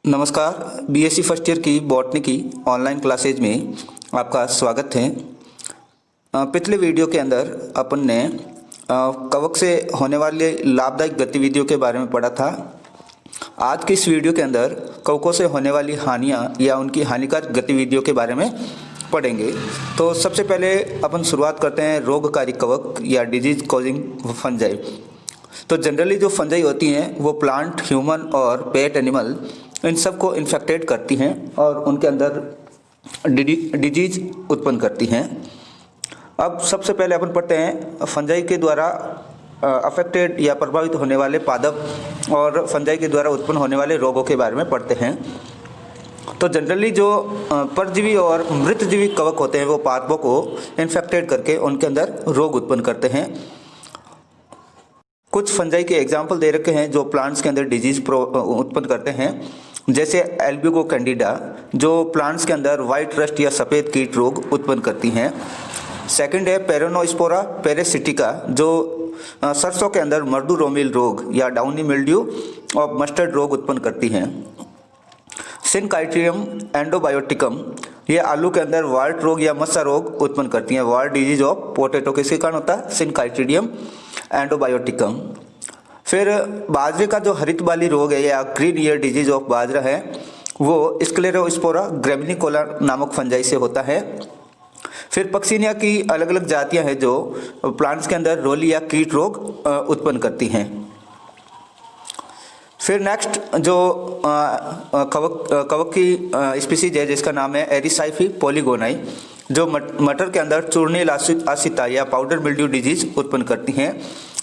नमस्कार। BSc first year की botany की ऑनलाइन क्लासेज में आपका स्वागत है। पिछले वीडियो के अंदर अपन ने कवक से होने वाले लाभदायक गतिविधियों के बारे में पढ़ा था। आज की इस वीडियो के अंदर कवकों से होने वाली हानियां या उनकी हानिकारक गतिविधियों के बारे में पढ़ेंगे। तो सबसे पहले अपन शुरुआत करते हैं रोगकारी कवक या डिजीज कॉजिंग फंजाई। तो जनरली जो फंजाई होती हैं वो प्लांट, ह्यूमन और पेट एनिमल इन सब को इन्फेक्टेड करती हैं और उनके अंदर डिजीज उत्पन्न करती हैं। अब सबसे पहले अपन पढ़ते हैं फंजाई के द्वारा अफेक्टेड या प्रभावित होने वाले पादप और फंजाई के द्वारा उत्पन्न होने वाले रोगों के बारे में पढ़ते हैं। तो जनरली जो परजीवी और मृतजीवी कवक होते हैं वो पादपों को इन्फेक्टेड करके उनके अंदर रोग उत्पन्न करते हैं। कुछ फंजाई के एग्जाम्पल दे रखे हैं जो प्लांट्स के अंदर डिजीज उत्पन्न करते हैं, जैसे एल्ब्यूगो कैंडिडा जो प्लांट्स के अंदर वाइट रस्ट या सफ़ेद कीट रोग उत्पन्न करती हैं। सेकंड है पेरोनोस्पोरा पेरेसिटिका जो सरसों के अंदर मर्दू रोमिल रोग या डाउनी मिल्ड्यू और मस्टर्ड रोग उत्पन्न करती हैं। सिनकाइट्रियम एंडोबायोटिकम ये आलू के अंदर वार्ट रोग या मस्सा रोग उत्पन्न करती हैं। वार्ट डिजीज ऑफ पोटैटो किसके कारण होता है? सिनकाइट्रिडियम एंडोबायोटिकम। फिर बाजरे का जो हरित बाली रोग है या ग्रीन ईयर डिजीज ऑफ बाजरा है वो स्क्लेरोस्पोरा ग्रेमिनिकोला नामक फंजाई से होता है। फिर पक्सिनिया की अलग अलग जातियां हैं जो प्लांट्स के अंदर रोली या कीट रोग उत्पन्न करती हैं। फिर नेक्स्ट जो कवक की स्पीसीज है जिसका नाम है एरिसाइफी पॉलीगोनाई जो मटर के अंदर चूर्निल आसिता या पाउडर मिल्ड्यू डिजीज उत्पन्न करती हैं।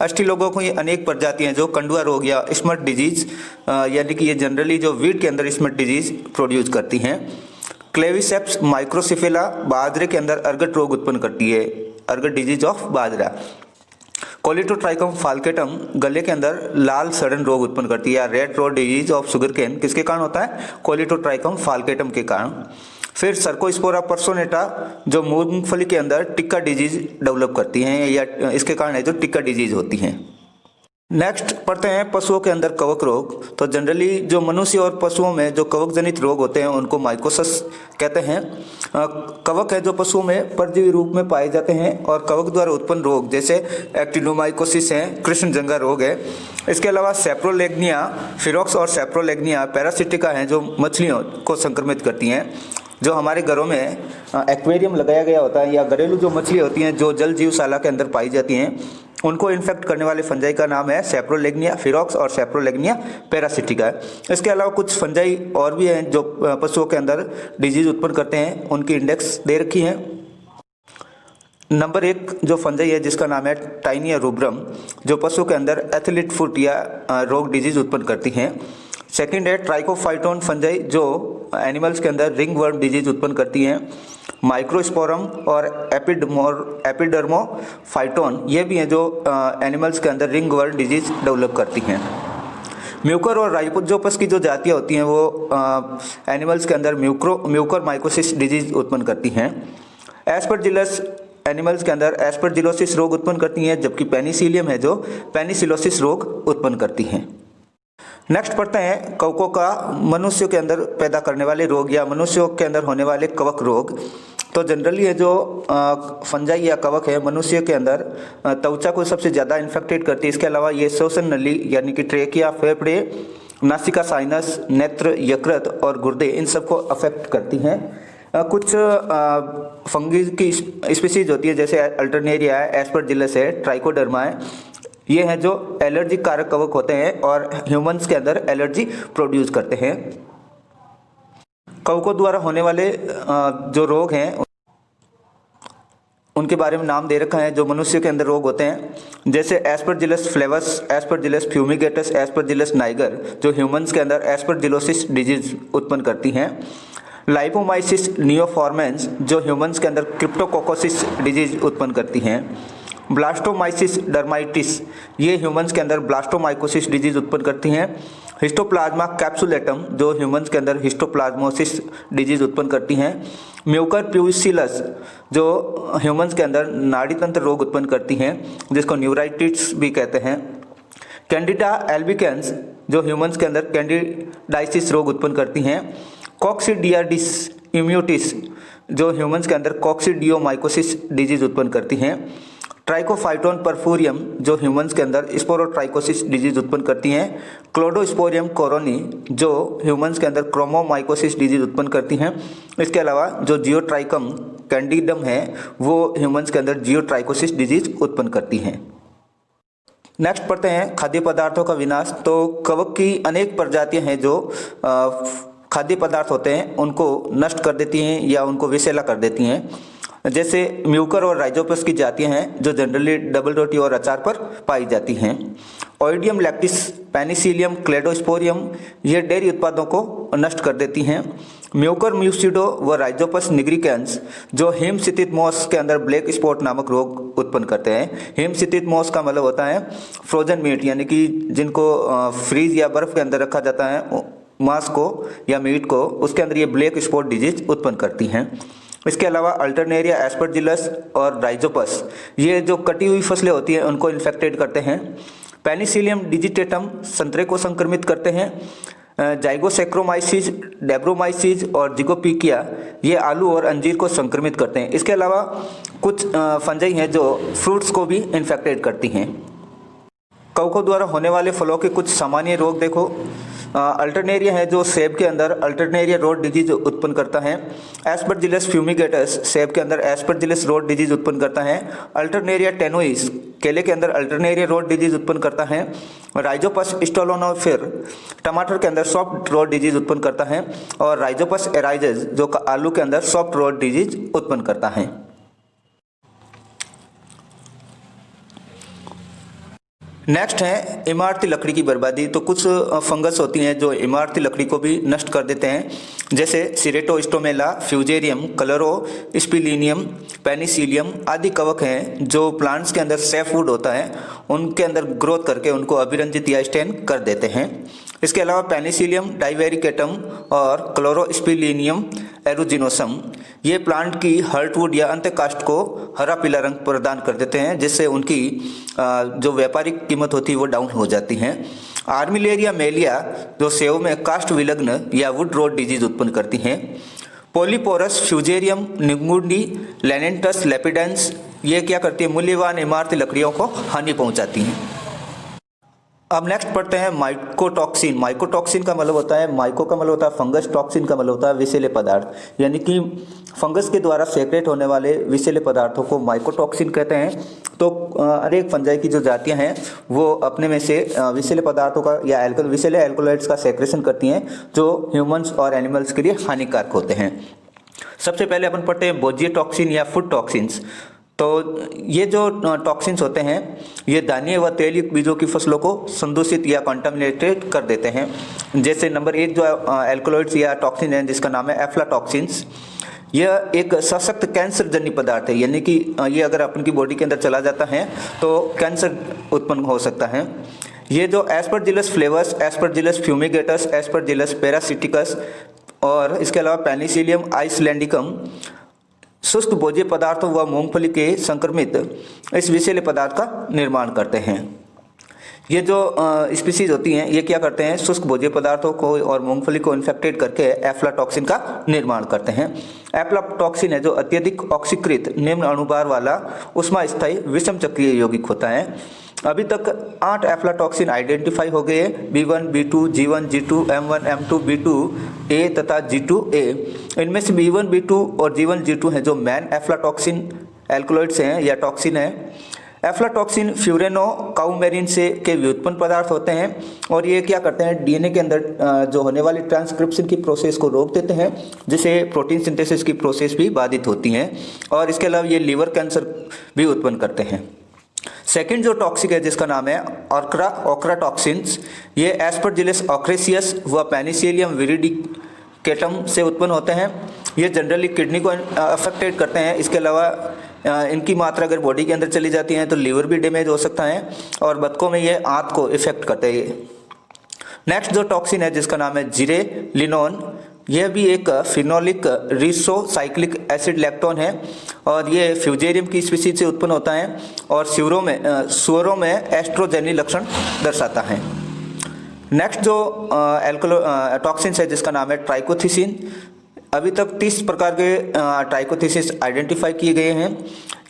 अस्टिलोगों की अनेक प्रजातियां हैं जो कंडुआ रोग या स्मट डिजीज यानी कि ये जनरली जो वीट के अंदर स्मट डिजीज प्रोड्यूस करती हैं। क्लेविसेप्स माइक्रोसिफेला बाजरे के अंदर अर्गट रोग उत्पन्न करती है, ergot disease of bajra. Colletotrichum falcatum गले के अंदर लाल सड़न रोग उत्पन्न करती है या red road disease of sugarcane किसके कारण होता है? कोलिटोट्राइकम फाल्केटम के कारण। फिर सर्कोस्पोरा पर्सोनेटा जो मूंगफली के अंदर टिक्का डिजीज डेवलप करती हैं या इसके कारण है जो टिक्का डिजीज होती हैं। नेक्स्ट पढ़ते हैं पशुओं के अंदर कवक रोग। तो जनरली जो मनुष्य और पशुओं में जो कवक जनित रोग होते हैं उनको माइकोसिस कहते हैं। कवक है जो पशुओं में परजीवी रूप में पाए जाते हैं और कवक द्वारा उत्पन्न रोग जैसे एक्टिनोमाइकोसिस है, कृष्णजंगा रोग है। इसके अलावा सेप्रोलेग्निया फिरोक्स और सेप्रोलेग्निया पैरासिटिका हैं जो मछलियों को संक्रमित करती हैं। जो हमारे घरों में एक्वेरियम लगाया गया होता है या घरेलू जो मछली होती हैं जो जल जीवशाला के अंदर पाई जाती हैं उनको इन्फेक्ट करने वाले फंजाई का नाम है सेप्रोलेग्निया फिरोक्स और सेप्रोलेग्निया पैरासिटिका। इसके अलावा कुछ फंजाई और भी हैं जो पशुओं के अंदर डिजीज उत्पन्न करते हैं, उनकी इंडेक्स दे रखी है। नंबर 1 जो फंजाई है जिसका नाम है टाइनिया रूब्रम जो पशुओं के अंदर एथलीट फुट या रोग डिजीज उत्पन्न करती हैं। सेकंड है ट्राइकोफाइटोन फंजाई जो एनिमल्स के अंदर रिंग वर्म डिजीज उत्पन्न करती हैं। माइक्रोस्पोरम और एपिडर्मोफाइटोन ये भी हैं जो एनिमल्स के अंदर रिंग वर्म डिजीज डेवलप करती हैं। म्यूकर और राइपोजोपस की जो जातियाँ होती हैं वो एनिमल्स के अंदर म्यूकर माइकोसिस डिजीज उत्पन्न करती हैं। एस्परजिलस एनिमल्स के अंदर एस्परजिलोसिस रोग उत्पन्न करती हैं, जबकि पेनिसिलियम है जो पेनिसिलोसिस रोग उत्पन्न करती हैं। नेक्स्ट पढ़ते हैं कवकों का मनुष्यों के अंदर पैदा करने वाले रोग या मनुष्यों के अंदर होने वाले कवक रोग। तो जनरली ये जो फंजाई या कवक है मनुष्य के अंदर त्वचा को सबसे ज़्यादा इन्फेक्टेड करती है। इसके अलावा ये श्वसन नली यानी कि ट्रेकिया, फेफड़े, नासिका, साइनस, नेत्र, यकृत और गुर्दे इन सबको अफेक्ट करती हैं। कुछ फंगी की स्पीसीज होती है जैसे अल्टरनेरिया है, एस्परजिलस है, ट्राइकोडर्मा है। ये हैं जो एलर्जी कारक कवक होते हैं और ह्यूमंस के अंदर एलर्जी प्रोड्यूस करते हैं। कवकों द्वारा होने वाले जो रोग हैं उनके बारे में नाम दे रखा है जो मनुष्य के अंदर रोग होते हैं, जैसे Aspergillus फ्लेवस, Aspergillus fumigatus, Aspergillus Niger जो ह्यूमंस के अंदर एस्परजिलोसिस डिजीज उत्पन्न करती हैं। लाइपोमाइसिस नियोफॉर्मेंस जो ह्यूमंस के अंदर क्रिप्टोकोकोसिस डिजीज उत्पन्न करती हैं। ब्लास्टोमाइसिस डर्माइटिस ये ह्यूमंस के अंदर ब्लास्टोमाइकोसिस डिजीज उत्पन्न करती हैं। हिस्टोप्लाज्मा कैप्सुलेटम जो ह्यूमंस के अंदर हिस्टोप्लाज्मोसिस डिजीज उत्पन्न करती हैं। म्यूकर प्यूसिलस जो ह्यूमंस के अंदर नाड़ी तंत्र रोग उत्पन्न करती हैं जिसको न्यूराइटिस भी कहते हैं। कैंडिडा एल्बिकेंस जो ह्यूमंस के अंदर कैंडिडाइसिस रोग उत्पन्न करती हैं। कॉक्सीडियासिस इम्यूटिस जो ह्यूमंस के अंदर कॉक्सीडियोमाइकोसिस डिजीज उत्पन्न करती हैं। ट्राइकोफाइटोन परफूरियम जो ह्यूमंस के अंदर स्पोरोट्राइकोसिस डिजीज उत्पन्न करती हैं। क्लोडोस्पोरियम कोरोनी जो ह्यूमंस के अंदर क्रोमोमाइकोसिस डिजीज उत्पन्न करती हैं। इसके अलावा जो जियोट्राइकम कैंडिडम है वो ह्यूमंस के अंदर जियोट्राइकोसिस डिजीज उत्पन्न करती हैं। नेक्स्ट पढ़ते हैं खाद्य पदार्थों का विनाश। तो कवक की अनेक प्रजातियां हैं जो खाद्य पदार्थ होते हैं उनको नष्ट कर देती हैं या उनको विषैला कर देती हैं। जैसे म्यूकर और राइजोपस की जातियां हैं जो जनरली डबल रोटी और अचार पर पाई जाती हैं। ओइडियम लैक्टिस, पेनिसिलियम, क्लेडोस्पोरियम ये डेयरी उत्पादों को नष्ट कर देती हैं। म्यूकर म्यूसिडो व राइजोपस निग्रिकेंस जो हिमसितित मॉस के अंदर ब्लैक स्पॉट नामक रोग उत्पन्न करते हैं। हिमसितित मॉस का मतलब होता है फ्रोजन मीट, यानी कि जिनको फ्रीज या बर्फ के अंदर रखा जाता है मांस को या मीट को, उसके अंदर ये ब्लैक स्पॉट डिजीज उत्पन्न करती हैं। इसके अलावा अल्टरनेरिया, एस्परजिलस और राइजोपस ये जो कटी हुई फसलें होती हैं उनको इन्फेक्टेड करते हैं। पेनिसिलियम डिजिटेटम संतरे को संक्रमित करते हैं। जाइगोसैक्रोमाइसिस, डेब्रोमाइसिस और जिगोपिकिया ये आलू और अंजीर को संक्रमित करते हैं। इसके अलावा कुछ फंजाई हैं जो फ्रूट्स को भी इन्फेक्टेड करती हैं। कवकों द्वारा होने वाले फलों के कुछ सामान्य रोग देखो। अल्टरनेरिया है जो सेब के अंदर अल्टरनेरिया रोड डिजीज उत्पन्न करता है। एस्परजिलस फ्यूमिगेटस सेब के अंदर एस्परजिलस रोड डिजीज उत्पन्न करता है। अल्टरनेरिया टेनोइस केले के अंदर अल्टरनेरिया रोड डिजीज उत्पन्न करता है। राइजोपस स्टोलोनोफिर टमाटर के अंदर सॉफ्ट रोड डिजीज उत्पन्न करता है। और राइजोपस एराइजेस जो आलू के अंदर सॉफ्ट रोड डिजीज उत्पन्न करता है। नेक्स्ट है इमारती लकड़ी की बर्बादी। तो कुछ फंगस होती हैं जो इमारती लकड़ी को भी नष्ट कर देते हैं, जैसे सिरेटोस्टोमेला, फ्यूजेरियम, कलरो स्पिलिनियम, पेनिसिलियम आदि कवक हैं जो प्लांट्स के अंदर सेफ वुड होता है उनके अंदर ग्रोथ करके उनको अभिरंजित या स्टेन कर देते हैं। इसके अलावा पेनिसिलियम डाइवेरिकेटम और क्लोरोस्पिलिनियम एरुजिनोसम ये प्लांट की हर्टवुड या अंत्यकाष्ठ को हरा पीला रंग प्रदान कर देते हैं, जिससे उनकी जो व्यापारिक कीमत होती है वो डाउन हो जाती हैं। आर्मिलेरिया मेलिया जो सेव में काष्ठ विलग्न या वुड रोड डिजीज उत्पन्न करती हैं। पोलीपोरस फ्यूजेरियम निगुंडी लेनेंटस लेपिडेंस ये क्या करती है, मूल्यवान इमारती लकड़ियों को हानि पहुंचाती हैं। अब नेक्स्ट पढ़ते हैं माइकोटॉक्सिन। माइकोटॉक्सिन का मतलब होता है, माइको का मतलब होता है फंगस, टॉक्सिन का मतलब होता है विषैले पदार्थ, यानी कि फंगस के द्वारा सेक्रेट होने वाले विषैले पदार्थों को माइकोटॉक्सिन कहते हैं। तो अनेक फंजाई की जो जातियां हैं वो अपने में से विषैले पदार्थों का या विषैले एल्कोलाइड्स का सेक्रेशन करती हैं जो ह्यूमंस और एनिमल्स के लिए हानिकारक होते हैं। सबसे पहले अपन पढ़ते हैं बोजिए टॉक्सिन या फूड टॉक्सिन्स। तो ये जो टॉक्सिन्स होते हैं ये दानिये व तेलयुक्त बीजों की फसलों को संदूषित या कंटामिनेटेड कर देते हैं। जैसे नंबर 1 जो एल्कोलॉइड्स या टॉक्सिन है जिसका नाम है एफ्लाटॉक्सिन्स। यह एक सशक्त कैंसर जन्य पदार्थ है, यानी कि ये अगर अपन की बॉडी के अंदर चला जाता है तो कैंसर उत्पन्न हो सकता है। ये जो Aspergillus flavus, Aspergillus fumigatus, Aspergillus parasiticus और इसके अलावा पेनिसिलियम आइसलैंडिकम शुष्क भोज्य पदार्थों व मूंगफली के संक्रमित इस विषैले पदार्थ का निर्माण करते हैं। ये जो स्पीसीज होती हैं ये क्या करते हैं, शुष्क भोज्य पदार्थों को और मूंगफली को इन्फेक्टेड करके एफ्लाटॉक्सिन का निर्माण करते हैं। एफ्लाटॉक्सिन है जो अत्यधिक ऑक्सीकृत निम्न अणुभार वाला उष्मा स्थायी विषम चक्रीय यौगिक होता है। अभी तक 8 एफ्लाटॉक्सिन आइडेंटिफाई हो गए हैं, B1, B2, G1, G2, M1, M2, B2A तथा G2A। इनमें से B1, B2 और G1, G2 हैं जो मैन एफ्लाटॉक्सिन एल्कोलॉइड्स हैं या टॉक्सिन है। एफ्लाटॉक्सिन फ्यूरेनो काउमेरिन से के व्युत्पन्न पदार्थ होते हैं और ये क्या करते हैं, डीएनए के अंदर जो होने वाली ट्रांसक्रिप्शन की प्रोसेस को रोक देते हैं, जिससे प्रोटीन सिंथेसिस की प्रोसेस भी बाधित होती हैं और इसके अलावा ये लीवर कैंसर भी उत्पन्न करते हैं। सेकेंड जो टॉक्सिक है जिसका नाम है ओक्रा टॉक्सिन्स, ये एस्परजिलस ऑक्रेसियस व पेनिसिलियम विरिडिकेटम से उत्पन्न होते हैं। ये जनरली किडनी को अफेक्टेड करते हैं। इसके अलावा इनकी मात्रा अगर बॉडी के अंदर चली जाती है तो लीवर भी डैमेज हो सकता है और बतखों में ये आंत को इफेक्ट करते हैं। नेक्स्ट जो टॉक्सिन है जिसका नाम है जिरेलिनोन, यह भी एक फिनोलिक रिसोसाइक्लिक एसिड लैक्टोन है और ये फ्यूजेरियम की स्पीसीज से उत्पन्न होता है और सुअरों में एस्ट्रोजेनी लक्षण दर्शाता है। नेक्स्ट जो टॉक्सिन्स है जिसका नाम है ट्राइकोथिसिन। अभी तक 30 प्रकार के ट्राइकोथिसिस आइडेंटिफाई किए गए हैं।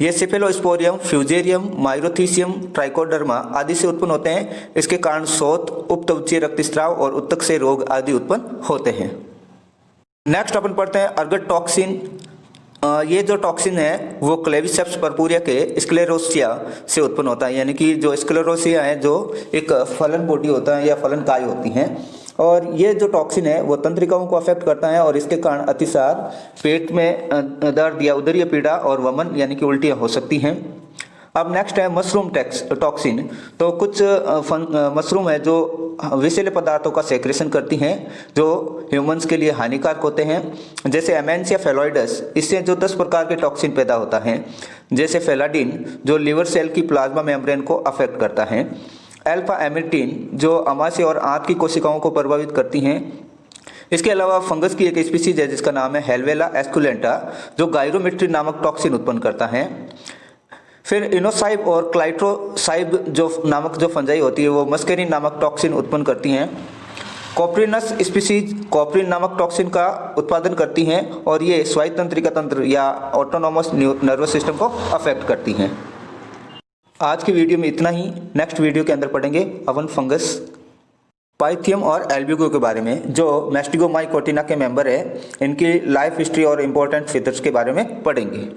ये सेफेलोस्पोरियम, फ्यूजेरियम, माइरोथीसियम, ट्राइकोडर्मा आदि से उत्पन्न होते हैं। इसके कारण शोथ, उपत्वचीय रक्तस्राव और उत्तक से रोग आदि उत्पन्न होते हैं। नेक्स्ट अपन पढ़ते हैं अर्गोटॉक्सिन। ये जो टॉक्सिन है वो क्लेविसेप्स पर्पुरिया के स्क्लेरोसिया से उत्पन्न होता है, यानी कि जो स्क्लेरोसिया है जो एक फलन बॉडी होता है या फलन काय होती हैं, और ये जो टॉक्सिन है वो तंत्रिकाओं को अफेक्ट करता है और इसके कारण अतिसार, पेट में दर्द या उदरीय पीड़ा और वमन यानी कि उल्टियाँ हो सकती हैं। अब नेक्स्ट है मशरूम टॉक्सिन। तो कुछ मशरूम है जो विषैले पदार्थों का सेक्रेशन करती हैं जो ह्यूमंस के लिए हानिकारक होते हैं, जैसे एमेंसिया फेलोइडस। इससे जो 10 प्रकार के टॉक्सिन पैदा होता है, जैसे फेलाडिन जो लिवर सेल की प्लाज्मा मेम्ब्रेन को अफेक्ट करता है, अल्फा एमिटिन जो आमाशय और आंत की कोशिकाओं को प्रभावित करती हैं। इसके अलावा फंगस की एक स्पीसीज है जिसका नाम है हेलवेला एस्कुलेंटा जो गायरोमेट्रिन नामक टॉक्सिन उत्पन्न करता है। फिर इनोसाइब और क्लाइट्रोसाइब जो नामक जो फंजाई होती है वो मस्केरिन नामक टॉक्सिन उत्पन्न करती हैं। कॉप्रिनस स्पीसीज कॉप्रिन नामक टॉक्सिन का उत्पादन करती हैं और ये स्वायत्त तंत्रिका तंत्र या ऑटोनोमस नर्वस सिस्टम को अफेक्ट करती हैं। आज की वीडियो में इतना ही। नेक्स्ट वीडियो के अंदर पढ़ेंगे अपन फंगस पाइथियम और एल्ब्यूगो के बारे में, जो मैस्टिगोमाइकोटिना के मेंबर है। इनकी लाइफ हिस्ट्री और इम्पोर्टेंट फीचर्स के बारे में पढ़ेंगे।